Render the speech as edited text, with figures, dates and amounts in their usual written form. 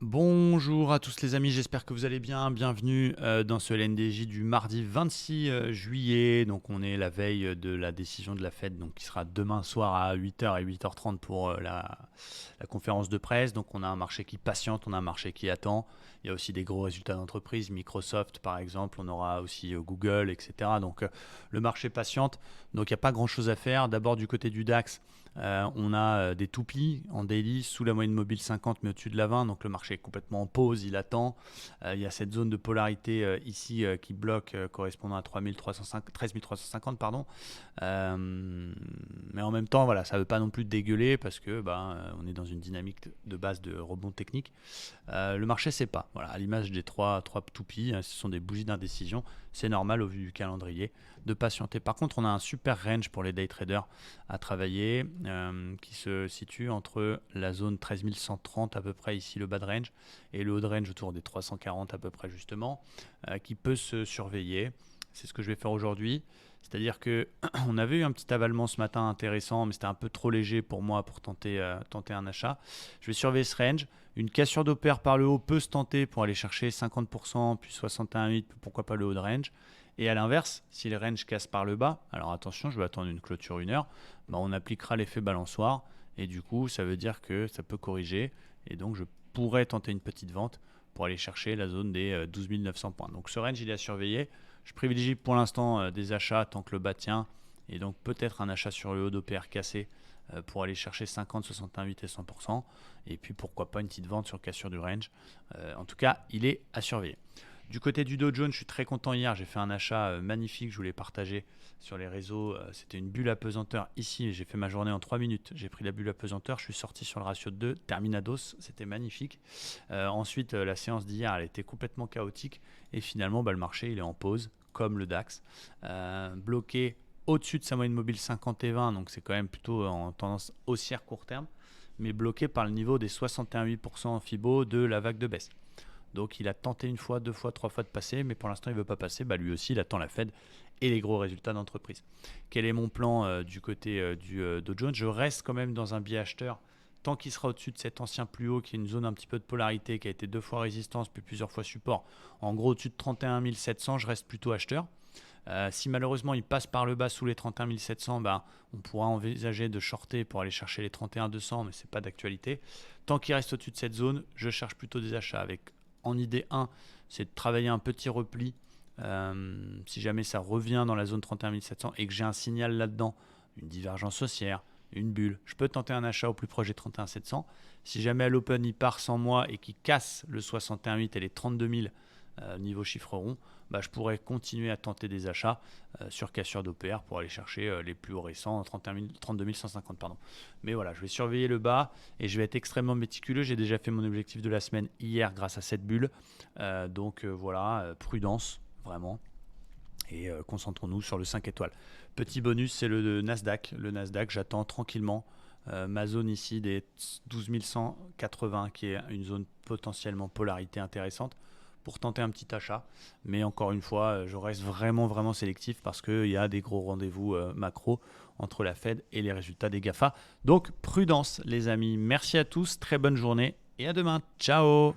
Bonjour à tous les amis, j'espère que vous allez bien. Bienvenue dans ce LNDJ du mardi 26 juillet. Donc on est la veille de la décision de la Fed, donc qui sera demain soir à 8h et 8h30 pour la conférence de presse. Donc on a un marché qui patiente, on a un marché qui attend. Il y a aussi des gros résultats d'entreprise, Microsoft par exemple, on aura aussi Google, etc. Donc le marché patiente, donc il n'y a pas grand chose à faire. D'abord du côté du DAX. On a des toupies en daily sous la moyenne mobile 50 mais au-dessus de la 20, donc le marché est complètement en pause, il attend. Il y a cette zone de polarité ici qui bloque correspondant à 13 350 pardon. Mais en même temps voilà, ça ne veut pas non plus dégueuler parce que on est dans une dynamique de base de rebond technique. Le marché c'est pas, voilà, à l'image des trois toupies, ce sont des bougies d'indécision, c'est normal au vu du calendrier de patienter. Par contre on a un super range pour les day traders à travailler qui se situe entre la zone 13 130 à peu près ici, le bas de range, et le haut de range autour des 340 à peu près justement, qui peut se surveiller. C'est ce que je vais faire aujourd'hui. C'est-à-dire que on avait eu un petit avalement ce matin intéressant, mais c'était un peu trop léger pour moi pour tenter un achat. Je vais surveiller ce range. Une cassure d'OPR par le haut peut se tenter pour aller chercher 50%, puis 61,8, pourquoi pas le haut de range. Et à l'inverse, si le range casse par le bas, alors attention, je vais attendre une clôture 1 heure, on appliquera l'effet balançoire. Et du coup, ça veut dire que ça peut corriger. Et donc, je pourrais tenter une petite vente pour aller chercher la zone des 12 900 points. Donc, ce range, il est à surveiller. Je privilégie pour l'instant des achats tant que le bas tient. Et donc, peut-être un achat sur le haut d'OPR cassé pour aller chercher 50, 68 et 100%. Et puis, pourquoi pas une petite vente sur cassure du range. En tout cas, il est à surveiller. Du côté du Dow Jones, je suis très content hier. J'ai fait un achat magnifique, je voulais partager sur les réseaux. C'était une bulle à pesanteur ici. J'ai fait ma journée en 3 minutes. J'ai pris la bulle à pesanteur, je suis sorti sur le ratio de 2, terminados. C'était magnifique. Ensuite, la séance d'hier, elle était complètement chaotique. Et finalement, le marché, il est en pause, comme le DAX. Bloqué au-dessus de sa moyenne mobile 50 et 20. Donc, c'est quand même plutôt en tendance haussière court terme. Mais bloqué par le niveau des 61,8% FIBO de la vague de baisse. Donc il a tenté une fois, deux fois, trois fois de passer, mais pour l'instant il ne veut pas passer. Lui aussi, il attend la Fed et les gros résultats d'entreprise. Quel est mon plan du côté du Dow Jones? Je reste quand même dans un biais acheteur tant qu'il sera au-dessus de cet ancien plus haut, qui est une zone un petit peu de polarité, qui a été 2 fois résistance, puis plusieurs fois support. En gros, au-dessus de 31 700, je reste plutôt acheteur. Si malheureusement il passe par le bas sous les 31 700, on pourra envisager de shorter pour aller chercher les 31 200, mais ce n'est pas d'actualité. Tant qu'il reste au-dessus de cette zone, je cherche plutôt des achats avec, en idée 1, c'est de travailler un petit repli. Si jamais ça revient dans la zone 31 700 et que j'ai un signal là-dedans, une divergence haussière, une bulle, je peux tenter un achat au plus proche des 31 700. Si jamais à l'open il part sans moi et qu'il casse le 61,8 et les 32 000 niveau chiffre rond, je pourrais continuer à tenter des achats sur cassure d'OPR pour aller chercher les plus hauts récents, 32 150 pardon. Mais voilà, je vais surveiller le bas et je vais être extrêmement méticuleux. J'ai déjà fait mon objectif de la semaine hier grâce à cette bulle. Donc voilà, prudence vraiment. Et concentrons-nous sur le 5 étoiles. Petit bonus, c'est le Nasdaq. Le Nasdaq, j'attends tranquillement ma zone ici des 12 180 qui est une zone potentiellement polarité intéressante pour tenter un petit achat. Mais encore une fois, je reste vraiment sélectif parce qu'il y a des gros rendez-vous macro entre la Fed et les résultats des GAFA. Donc prudence les amis. Merci à tous, très bonne journée et à demain. Ciao.